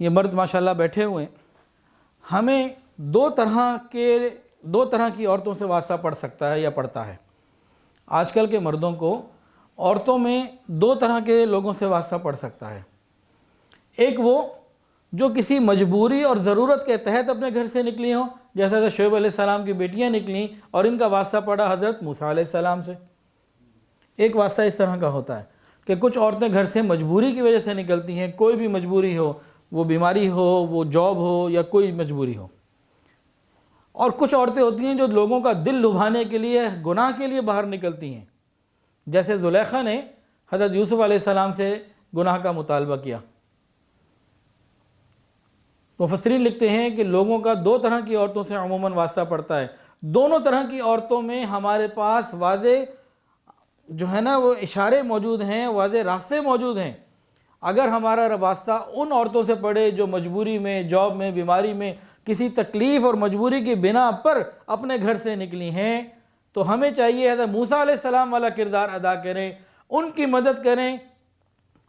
یہ مرد ماشاءاللہ بیٹھے ہوئے ہیں، ہمیں دو طرح کی عورتوں سے واسطہ پڑ سکتا ہے یا پڑتا ہے۔ آج کل کے مردوں کو عورتوں میں دو طرح کے لوگوں سے واسطہ پڑ سکتا ہے۔ ایک وہ جو کسی مجبوری اور ضرورت کے تحت اپنے گھر سے نکلی ہوں، جیسے حضرت شعیب علیہ السلام کی بیٹیاں نکلیں اور ان کا واسطہ پڑا حضرت موسیٰ علیہ السلام سے۔ ایک واسطہ اس طرح کا ہوتا ہے کہ کچھ عورتیں گھر سے مجبوری کی وجہ سے نکلتی ہیں، کوئی بھی مجبوری ہو، وہ بیماری ہو، وہ جاب ہو، یا کوئی مجبوری ہو۔ اور کچھ عورتیں ہوتی ہیں جو لوگوں کا دل لبھانے کے لیے، گناہ کے لیے باہر نکلتی ہیں، جیسے زلیخا نے حضرت یوسف علیہ السلام سے گناہ کا مطالبہ کیا۔ مفسرین لکھتے ہیں کہ لوگوں کا دو طرح کی عورتوں سے عموماً واسطہ پڑتا ہے۔ دونوں طرح کی عورتوں میں ہمارے پاس واضح جو ہے نا وہ اشارے موجود ہیں، واضح راستے موجود ہیں۔ اگر ہمارا واسطہ ان عورتوں سے پڑے جو مجبوری میں، جاب میں، بیماری میں، کسی تکلیف اور مجبوری کی بنا پر اپنے گھر سے نکلی ہیں، تو ہمیں چاہیے حضرت موسیٰ علیہ السلام والا کردار ادا کریں، ان کی مدد کریں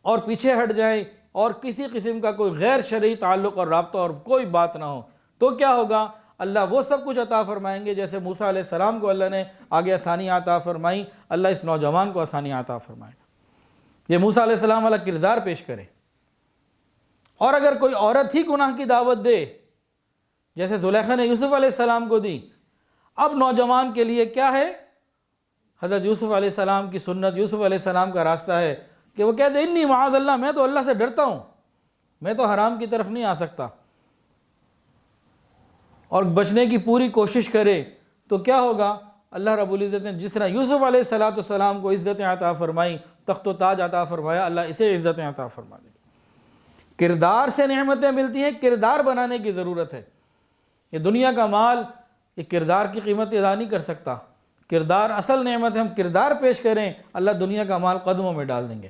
اور پیچھے ہٹ جائیں، اور کسی قسم کا کوئی غیر شرعی تعلق اور رابطہ اور کوئی بات نہ ہو۔ تو کیا ہوگا؟ اللہ وہ سب کچھ عطا فرمائیں گے جیسے موسیٰ علیہ السلام کو اللہ نے آگے آسانیاں عطا فرمائیں، اللہ اس نوجوان کو آسانیاں عطا فرمائے گا۔ یہ موسیٰ علیہ السلام والا کردار پیش کرے۔ اور اگر کوئی عورت ہی گناہ کی دعوت دے، جیسے زلیخا نے یوسف علیہ السلام کو دی، اب نوجوان کے لیے کیا ہے؟ حضرت یوسف علیہ السلام کی سنت، یوسف علیہ السلام کا راستہ ہے کہ وہ کہتے ہیں انی معاذ اللہ، میں تو اللہ سے ڈرتا ہوں، میں تو حرام کی طرف نہیں آ سکتا، اور بچنے کی پوری کوشش کرے۔ تو کیا ہوگا؟ اللہ رب العزت نے جس طرح یوسف علیہ السلام کو عزتیں عطا فرمائیں، تخت و تاج عطا فرمایا، اللہ اسے عزتیں عطا فرما دے۔ کردار سے نعمتیں ملتی ہیں، کردار بنانے کی ضرورت ہے۔ یہ دنیا کا مال یہ کردار کی قیمت ادا نہیں کر سکتا۔ کردار اصل نعمت ہے، ہم کردار پیش کریں، اللہ دنیا کا مال قدموں میں ڈال دیں گے۔